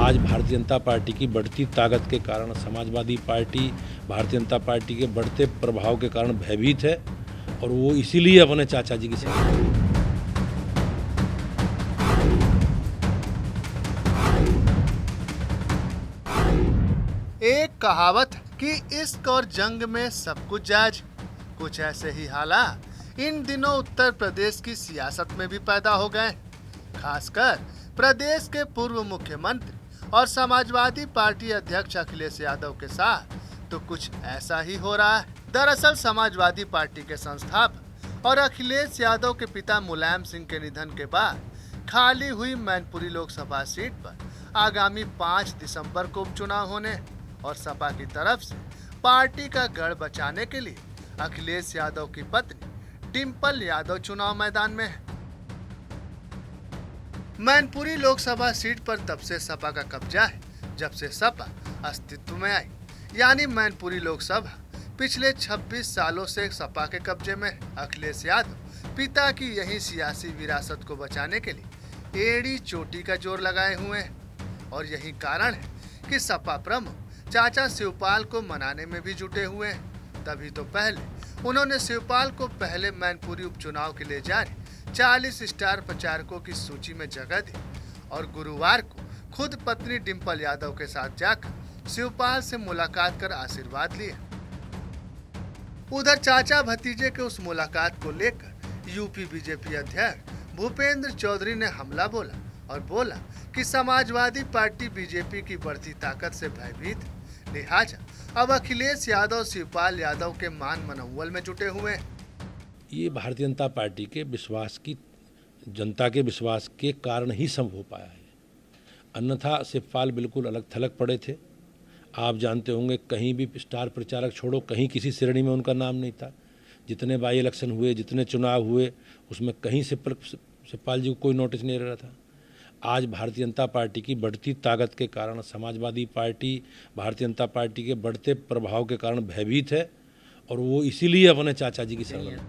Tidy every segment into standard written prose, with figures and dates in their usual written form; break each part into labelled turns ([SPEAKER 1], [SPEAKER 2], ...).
[SPEAKER 1] आज भारतीय जनता पार्टी की बढ़ती ताकत के कारण समाजवादी पार्टी भारतीय जनता पार्टी के बढ़ते प्रभाव के कारण भयभीत है और वो इसीलिए अपने चाचा जी की सेवा।
[SPEAKER 2] एक कहावत कि इश्क और जंग में सब कुछ जायज, कुछ ऐसे ही हालात इन दिनों उत्तर प्रदेश की सियासत में भी पैदा हो गए। खासकर प्रदेश के पूर्व मुख्यमंत्री और समाजवादी पार्टी अध्यक्ष अखिलेश यादव के साथ तो कुछ ऐसा ही हो रहा है। दरअसल समाजवादी पार्टी के संस्थापक और अखिलेश यादव के पिता मुलायम सिंह के निधन के बाद खाली हुई मैनपुरी लोकसभा सीट पर आगामी 5 दिसंबर को उपचुनाव होने और सपा की तरफ से पार्टी का गढ़ बचाने के लिए अखिलेश यादव की पत्नी डिंपल यादव चुनाव मैदान में है। मैनपुरी लोकसभा सीट पर तब से सपा का कब्जा है जब से सपा अस्तित्व में आई, यानी मैनपुरी लोकसभा पिछले 26 सालों से सपा के कब्जे में है। अखिलेश यादव पिता की यही सियासी विरासत को बचाने के लिए एड़ी चोटी का जोर लगाए हुए हैं और यही कारण है कि सपा प्रमुख चाचा शिवपाल को मनाने में भी जुटे हुए हैं। तभी तो पहले उन्होंने शिवपाल को पहले मैनपुरी उपचुनाव के लिए जारी 40 स्टार प्रचारकों की सूची में जगह दी और गुरुवार को खुद पत्नी डिंपल यादव के साथ जाकर शिवपाल से मुलाकात कर आशीर्वाद लिए। उधर चाचा भतीजे के उस मुलाकात को लेकर यूपी बीजेपी अध्यक्ष भूपेंद्र चौधरी ने हमला बोला और बोला कि समाजवादी पार्टी बीजेपी की बढ़ती ताकत से भयभीत है, लिहाजा अब अखिलेश यादव शिवपाल यादव के मान मनौवल में जुटे हुए हैं।
[SPEAKER 1] ये भारतीय जनता पार्टी के विश्वास की जनता के विश्वास के कारण ही संभव हो पाया है, अन्यथा शिवपाल बिल्कुल अलग थलग पड़े थे। आप जानते होंगे कहीं भी स्टार प्रचारक छोड़ो, कहीं किसी श्रेणी में उनका नाम नहीं था। जितने बाई इलेक्शन हुए, जितने चुनाव हुए, उसमें कहीं शिवपाल जी को कोई नोटिस नहीं रहा था। आज भारतीय जनता पार्टी की बढ़ती ताकत के कारण समाजवादी पार्टी भारतीय जनता पार्टी के बढ़ते प्रभाव के कारण भयभीत है और वो इसीलिए अपने चाचा जी की सेवा।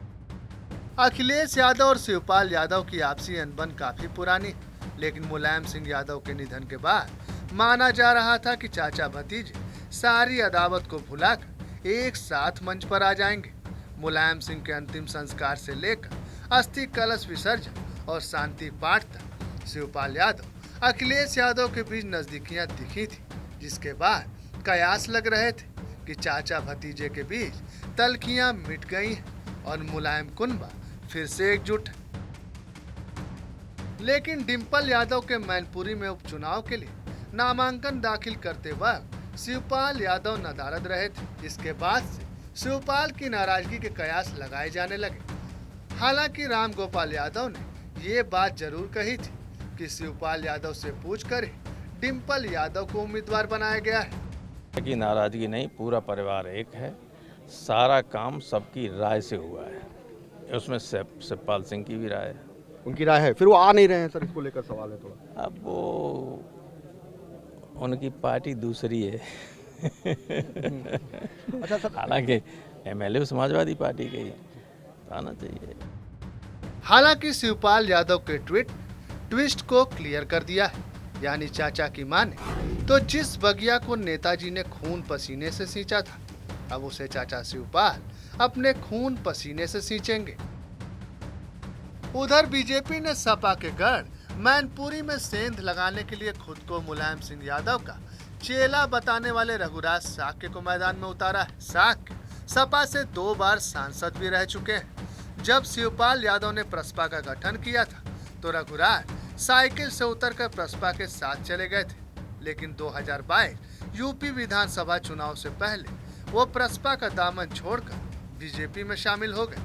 [SPEAKER 2] अखिलेश यादव और शिवपाल यादव की आपसी अनबन काफी पुरानी, लेकिन मुलायम सिंह यादव के निधन के बाद माना जा रहा था कि चाचा भतीजे सारी अदावत को भुलाकर एक साथ मंच पर आ जाएंगे। मुलायम सिंह के अंतिम संस्कार से लेकर अस्थि कलश विसर्जन और शांति पाठ तक शिवपाल यादव अखिलेश यादव के बीच नजदीकियां दिखी थी, जिसके बाद कयास लग रहे थे कि चाचा भतीजे के बीच तलखियां मिट गई हैं और मुलायम कुनबा फिर से एकजुट। लेकिन डिंपल यादव के मैनपुरी में उपचुनाव के लिए नामांकन दाखिल करते वक्त शिवपाल यादव नदारद रहे थे। इसके बाद से शिवपाल की नाराजगी के कयास लगाए जाने लगे। हालांकि राम गोपाल यादव ने ये बात जरूर कही थी कि शिवपाल यादव से पूछकर डिंपल यादव को उम्मीदवार बनाया गया है।
[SPEAKER 3] की नाराजगी नहीं, पूरा परिवार एक है, सारा काम सबकी राय से हुआ है, उसमें शिवपाल सिंह की भी राय है।
[SPEAKER 4] उनकी राय है, फिर वो आ नहीं रहे हैं सर, इसको लेकर सवाल है थोड़ा।
[SPEAKER 3] अब वो उनकी पार्टी दूसरी है।
[SPEAKER 4] अच्छा सर,
[SPEAKER 3] हालांकि एमएलए समाजवादी पार्टी के ही आना चाहिए।
[SPEAKER 2] हालांकि शिवपाल यादव के ट्विस्ट को क्लियर कर दिया है, यानी चाचा की माने तो जिस बगिया को नेताजी ने खून पसीने से सींचा था, अब उसे चाचा शिवपाल अपने खून पसीने से सींचेंगे। उधर बीजेपी ने सपा के गढ़ मैनपुरी में सेंध लगाने के लिए खुद को मुलायम सिंह यादव का चेला बताने वाले रघुराज साक्य को मैदान में उतारा है। साक्य सपा से 2 बार सांसद भी रह चुके हैं। जब शिवपाल यादव ने प्रसपा का गठन किया था तो रघुराज साइकिल से उतरकर प्रसपा के साथ चले गए थे, लेकिन 2022 यूपी विधानसभा चुनाव से पहले वो प्रसपा का दामन छोड़कर बीजेपी में शामिल हो गए।